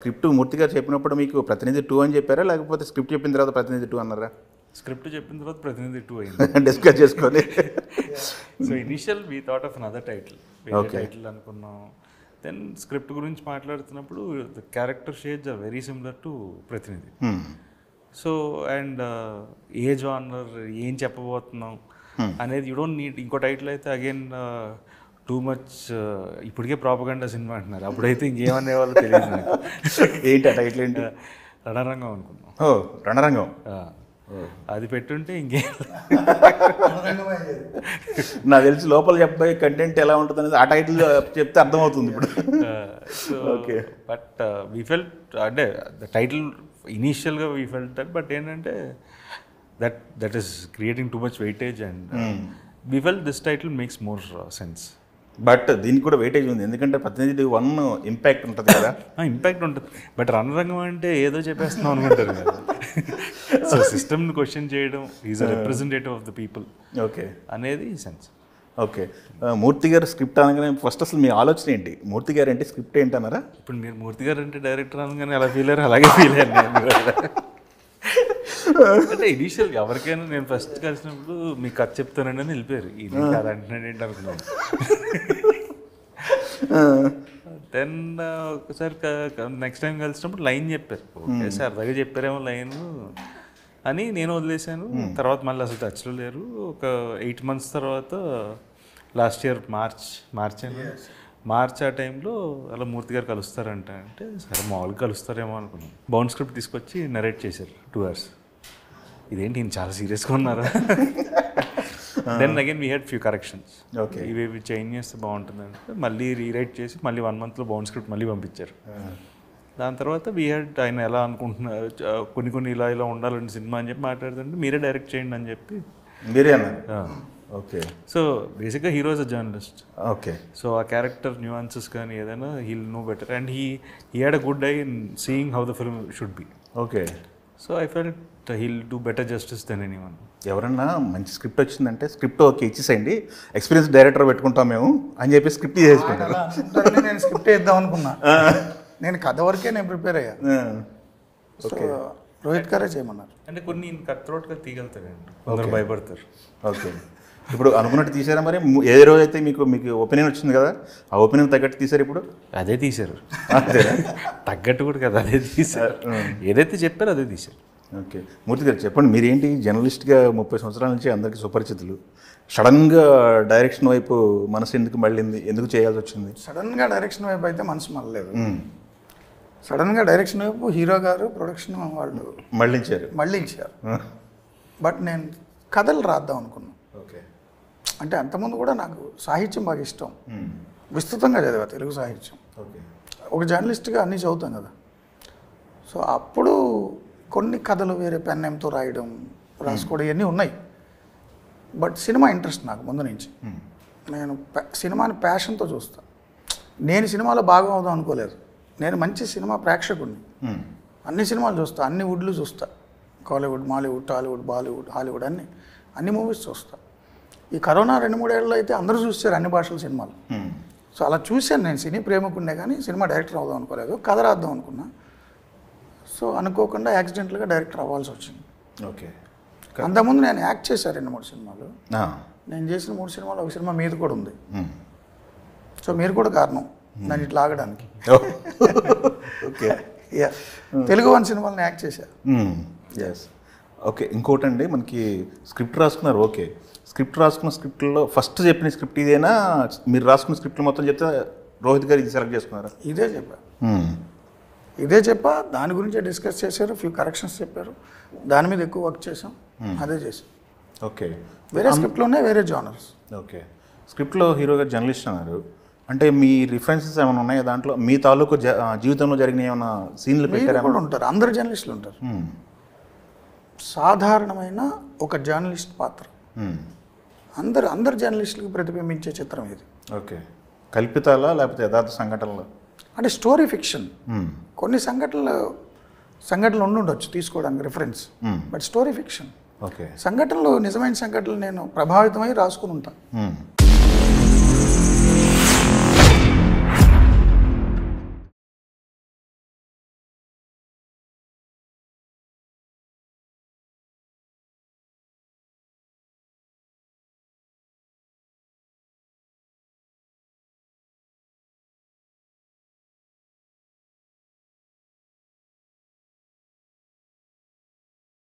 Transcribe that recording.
Script మూర్తి గారు చెప్పినప్పుడు మీకు ప్రతినిధి 2 అని చెప్పారా? లేకపోతే స్క్రిప్ట్ చెప్పిన తర్వాత ప్రతినిధి 2 అన్నారా? స్క్రిప్ట్ చెప్పిన తర్వాత ప్రతినిధి 2 అయింది. డిస్కస్ చేసుకొని. So initial we thought of another title, వేరే టైటిల్ అనుకున్నాం. దెన్ స్క్రిప్ట్ గురించి మాట్లాడుతున్నప్పుడు the character shades are very similar to Prathinidhi. So and a genre, ఏం చెప్పబోతున్నాం అనేది యూ డోంట్ నీడ్. ఇంకో టైటిల్ అయితే అగైన్ టూ మచ్, ఇప్పటికే ప్రాపగండా సినిమా అంటున్నారు, అప్పుడైతే ఇంకేమనే వాళ్ళు తెలియదు నాకు. ఏంటి ఆ టైటిల్ ఏంటి? రణరంగం అనుకున్నాం. ఓ రణరంగం. అది పెట్టుంటే ఇంకేం నాకు తెలిసి లోపల చెప్పే కంటెంట్ ఎలా ఉంటుంది అనేది ఆ టైటిల్ చెప్తే అర్థమవుతుంది ఇప్పుడు. సో బట్ వీ ఫెల్ట్, అంటే ద టైటిల్ ఇనీషియల్గా వీ ఫెల్ట్ దట్, బట్ ఏంటంటే that is creating too much weightage and we felt this title makes more sense. But దీనికి కూడా వెయిటేజ్ ఉంది, ఎందుకంటే ప్రతినిధి 1 ఇంపాక్ట్ ఉంటుంది కదా. ఇంపాక్ట్ ఉంటుంది, బట్ రణరంగం అంటే ఏదో చెప్పేస్తున్నాం అనుకుంటారు కదా. సో సిస్టమ్ని క్వశ్చన్ చేయడం, is a representative of the people okay అనేది సెన్స్. ఓకే, మూర్తి గారు స్క్రిప్ట్ అనగానే ఫస్ట్ అసలు మీ ఆలోచన ఏంటి? మూర్తి గారు అంటే స్క్రిప్ట్ ఏంటన్నారా? ఇప్పుడు మీరు మూర్తి గారు అంటే డైరెక్టర్ అనగానే ఎలా ఫీల్ అయ్యారు, అలాగే ఫీల్ అయ్యాను నేను. అంటే ఇనీషియల్గా ఎవరికైనా నేను ఫస్ట్ కలిసినప్పుడు మీకు కథ చెప్తానండి అని వెళ్ళిపోయారు. ఇది కాదు అంటున్నాడు ఏంటి అనుకున్నాను. దెన్ ఒకసారి నెక్స్ట్ టైం కలిసినప్పుడు లైన్ చెప్పారు. ఓకే సార్ అర్థంగా చెప్పారేమో లైన్ అని నేను వదిలేశాను. తర్వాత మళ్ళీ అసలు టచ్లో లేరు. ఒక 8 months తర్వాత లాస్ట్ ఇయర్ మార్చ్ ఆ టైంలో అలా మూర్తి గారు కలుస్తారంట. అంటే సరే మామూలుగా కలుస్తారేమో అనుకున్నాను. బౌండ్ స్క్రిప్ట్ తీసుకొచ్చి నరేట్ చేశారు 2 hours. ఇదేంటి నేను చాలా సీరియస్గా ఉన్నారా? Then again we had few corrections. Okay, ఇవి చేంజ్ చేస్తే బాగుంటుంది అంటే మళ్ళీ రీరైట్ చేసి మళ్ళీ 1 monthలో బౌండ్ స్క్రిప్ట్ మళ్ళీ పంపించారు. దాని తర్వాత వీ హ్యాడ్, ఆయన ఎలా అనుకుంటున్నారు, కొన్ని ఇలా ఉండాలండి సినిమా అని చెప్పి మాట్లాడుతుంటే మీరే డైరెక్ట్ చేయండి అని చెప్పి మీరే అన్నారు. ఓకే, సో బేసిక్గా hero is a journalist. Okay, so ఆ క్యారెక్టర్ న్యూయాన్సెస్ కానీ ఏదైనా he'll know better and he had a good eye in seeing how the film should be. Okay, so I felt he'll do better justice then anyone. ఎవరన్నా మంచి script వచ్చిందంటే script okay ఇచ్చేసేయండి, experience director పెట్టుకుంటాం మేము అని చెప్పి script చేసుకుంటాను. నేను స్క్రిప్ట్ వేద్దాం అనుకున్నా, నేను కథ వరకే నేను ప్రిపేర్ అయ్యా. ఓకే, రోహిత్ గారే చేయమన్నారు. అంటే కొన్ని కట్ త్రోట్గా తీయగలుగుతారండి, కొందరు భయపడతారు. ఓకే, ఇప్పుడు అనుకున్నట్టు తీసారా మరి? ఏ రోజు అయితే మీకు ఒపీనియన్ వచ్చింది కదా, ఆ ఒపీనియన్ తగ్గట్టు తీసారు ఇప్పుడు? అదే తీశారు, తగ్గట్టు కూడా కదా, అదే తీశారు. ఏదైతే చెప్పారో అదే తీశారు. ఓకే, మూర్తి గారు చెప్పండి, మీరేంటి జర్నలిస్ట్గా 30 సంవత్సరాల నుంచి అందరికీ సుపరిచితులు, సడన్గా డైరెక్షన్ వైపు మనసు ఎందుకు మళ్ళీంది, ఎందుకు చేయాల్సి వచ్చింది? సడన్గా డైరెక్షన్ వైపు అయితే మనసు మళ్ళలేదు. సడన్గా డైరెక్షన్ వైపు హీరో గారు ప్రొడక్షన్ వాళ్ళు మళ్ళించారు. బట్ నేను కథలు రాద్దాం అనుకున్నాను. ఓకే, అంటే అంతకుముందు కూడా నాకు సాహిత్యం బాగా ఇష్టం, విస్తృతంగా చదివా తెలుగు సాహిత్యం. ఓకే, ఒక జర్నలిస్ట్గా అన్నీ చదువుతాం కదా. సో అప్పుడు కొన్ని కథలు వేరే పెన్ నేమ్తో రాసుకోవడం ఇవన్నీ ఉన్నాయి. బట్ సినిమా ఇంట్రెస్ట్ నాకు ముందు నుంచి. నేను సినిమాని ప్యాషన్తో చూస్తాను. నేను సినిమాలో భాగం అవుదాం అనుకోలేదు. నేను మంచి సినిమా ప్రేక్షకుడిని. అన్ని సినిమాలు చూస్తా, అన్ని వుడ్లు చూస్తా, కాలీవుడ్, మాలీవుడ్, టాలీవుడ్, బాలీవుడ్, హాలీవుడ్, అన్ని మూవీస్ చూస్తా. ఈ కరోనా 2-3 ఏళ్ళలో అయితే అందరూ చూస్తారు అన్ని భాషల సినిమాలు. సో అలా చూశాను. నేను సినీ ప్రేమకుండే కానీ సినిమా డైరెక్టర్ అవుదాం అనుకోలేదు, కథ రాద్దాం అనుకున్నా. సో అనుకోకుండా యాక్సిడెంట్గా డైరెక్టర్ అవ్వాల్సి వచ్చింది. ఓకే, అంతకుముందు నేను యాక్ట్ చేశాను 2-3 సినిమాలు. నేను చేసిన 3 సినిమాలు ఒక సినిమా మీద కూడా ఉంది. సో మీరు కూడా కారణం నన్ను ఇట్లా ఆగడానికి. ఓకే, తెలుగు 1 సినిమాలను యాక్ట్ చేశాను. ఎస్. ఓకే, ఇంకోటండి, మనకి స్క్రిప్ట్ రాసుకున్నారు. ఓకే, స్క్రిప్ట్ రాసుకున్న స్క్రిప్ట్లో ఫస్ట్ చెప్పిన స్క్రిప్ట్ ఇదేనా? మీరు రాసుకున్న స్క్రిప్ట్ మొత్తం చెప్తే రోహిత్ గారు ఇది సెలెక్ట్ చేసుకున్నారా? ఇదే చెప్పా, దాని గురించే డిస్కస్ చేశారు, ఫ్యూ కరెక్షన్స్ చెప్పారు, దాని మీద ఎక్కువ వర్క్ చేసాం, అదే చేసాం. ఓకే, వేరే స్క్రిప్ట్లో ఉన్నాయి, వేరే జానర్స్. ఓకే, స్క్రిప్ట్లో హీరో గారు జర్నలిస్ట్ అన్నారు అంటే మీ రిఫరెన్సెస్ ఏమైనా ఉన్నాయా దాంట్లో? మీ తాలూకు జీవితంలో జరిగిన ఏమైనా సీన్లు పెట్టారా? కూడా ఉంటారు, అందరు జర్నలిస్టులు ఉంటారు. సాధారణమైన ఒక జర్నలిస్ట్ పాత్ర అందరు జర్నలిస్టులకు ప్రతిబింబించే చిత్రం ఇది. ఓకే, కల్పితాలా లేకపోతే యథార్థ సంఘటనలు? అంటే స్టోరీ ఫిక్షన్. కొన్ని సంఘటనలు ఉండొచ్చు తీసుకోవడానికి reference, but story fiction. Okay, సంఘటనలు నిజమైన సంఘటనలు నేను ప్రభావితమై రాసుకుని ఉంటాను.